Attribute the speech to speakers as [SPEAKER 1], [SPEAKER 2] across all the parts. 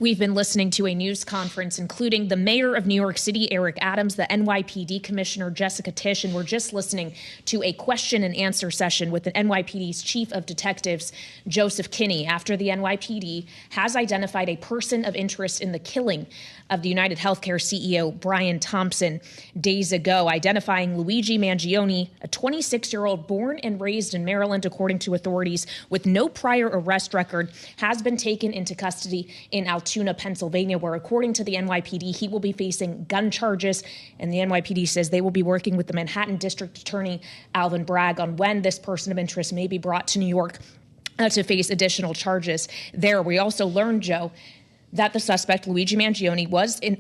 [SPEAKER 1] We've been listening to a news conference including the mayor of New York City, Eric Adams, the NYPD commissioner, Jessica Tisch, and we're just listening to a question and answer session with the NYPD's chief of detectives, Joseph Kinney, after the NYPD has identified a person of interest in the killing of the UnitedHealthCare CEO Brian Thompson days ago, identifying Luigi Mangione, a 26-year-old born and raised in Maryland, according to authorities, with no prior arrest record, has been taken into custody in Altoona, Pennsylvania, where, according to the NYPD, he will be facing gun charges. And the NYPD says they will be working with the Manhattan District Attorney, Alvin Bragg, on when this person of interest may be brought to New York to face additional charges there. We also learned, Joe, that the suspect, Luigi Mangione, was in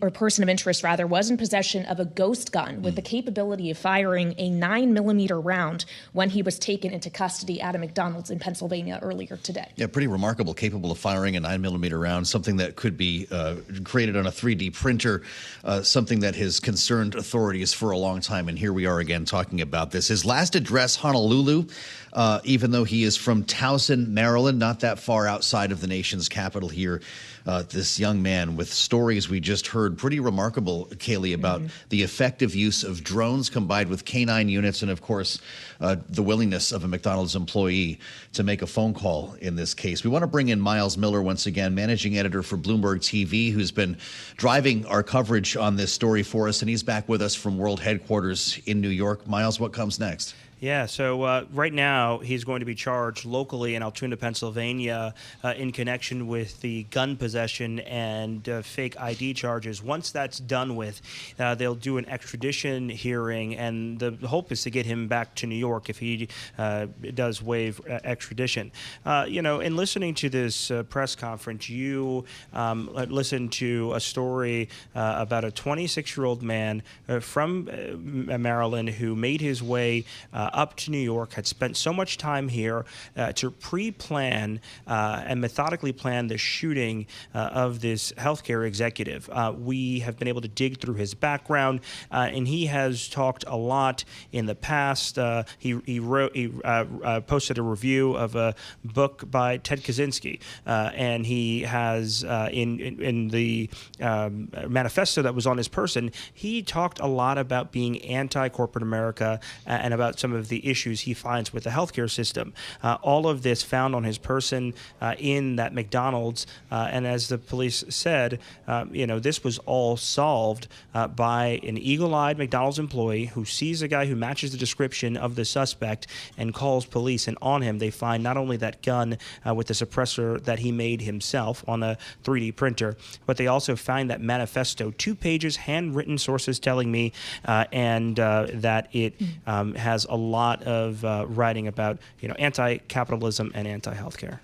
[SPEAKER 1] possession of a ghost gun with the capability of firing a 9mm round when he was taken into custody at a McDonald's in Pennsylvania earlier today.
[SPEAKER 2] Yeah, pretty remarkable, capable of firing a 9mm round, something that could be created on a 3D printer, something that has concerned authorities for a long time. And here we are again talking about this. His last address, Honolulu, even though he is from Towson, Maryland, not that far outside of the nation's capital here. This young man with stories we just heard, pretty remarkable, Kaylee, about the effective use of drones combined with canine units and, of course, the willingness of a McDonald's employee to make a phone call in this case. We want to bring in Myles Miller once again, managing editor for Bloomberg TV, who's been driving our coverage on this story for us, and he's back with us from World Headquarters in New York. Myles, what comes next?
[SPEAKER 3] Yeah, so right now he's going to be charged locally in Altoona, Pennsylvania, in connection with the gun possession and fake ID charges. Once that's done with, they'll do an extradition hearing, and the hope is to get him back to New York if he does waive extradition. In listening to this press conference, you listened to a story about a 26-year-old man from Maryland who made his way up to New York, had spent so much time here to pre-plan and methodically plan the shooting of this healthcare executive. We have been able to dig through his background, and he has talked a lot in the past. He posted a review of a book by Ted Kaczynski, and he has in the manifesto that was on his person, he talked a lot about being anti-corporate America and about some of the issues he finds with the healthcare system. All of this found on his person in that McDonald's, and as the police said, this was all solved by an eagle-eyed McDonald's employee who sees a guy who matches the description of the suspect and calls police, and on him they find not only that gun with the suppressor that he made himself on a 3D printer, but they also find that manifesto, 2 pages, handwritten, sources telling me, and that it has a lot of writing about anti-capitalism and anti-healthcare.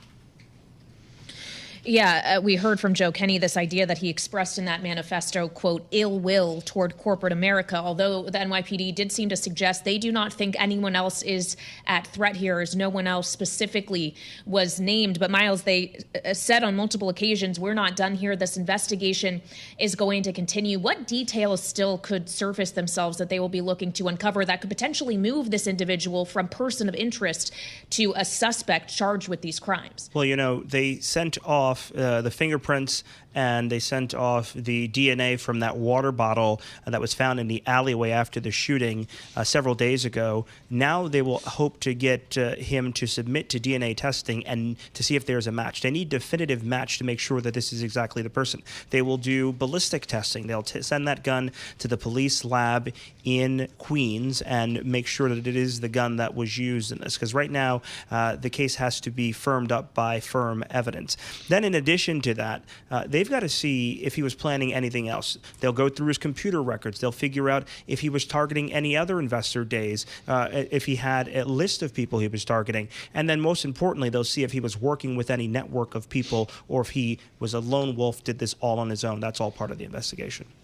[SPEAKER 1] Yeah, we heard from Joe Kenny this idea that he expressed in that manifesto, quote, ill will toward corporate America, although the NYPD did seem to suggest they do not think anyone else is at threat here, as no one else specifically was named. But Myles, they said on multiple occasions, we're not done here. This investigation is going to continue. What details still could surface themselves that they will be looking to uncover that could potentially move this individual from person of interest to a suspect charged with these crimes?
[SPEAKER 3] Well, they sent off the fingerprints, and they sent off the DNA from that water bottle that was found in the alleyway after the shooting several days ago. Now they will hope to get him to submit to DNA testing and to see if there's a match. They need definitive match to make sure that this is exactly the person. They will do ballistic testing. They'll send that gun to the police lab in Queens and make sure that it is the gun that was used in this, because right now the case has to be firmed up by firm evidence. Then in addition to that, they've got to see if he was planning anything else. They'll go through his computer records. They'll figure out if he was targeting any other investor days, if he had a list of people he was targeting. And then most importantly, they'll see if he was working with any network of people or if he was a lone wolf, did this all on his own. That's all part of the investigation.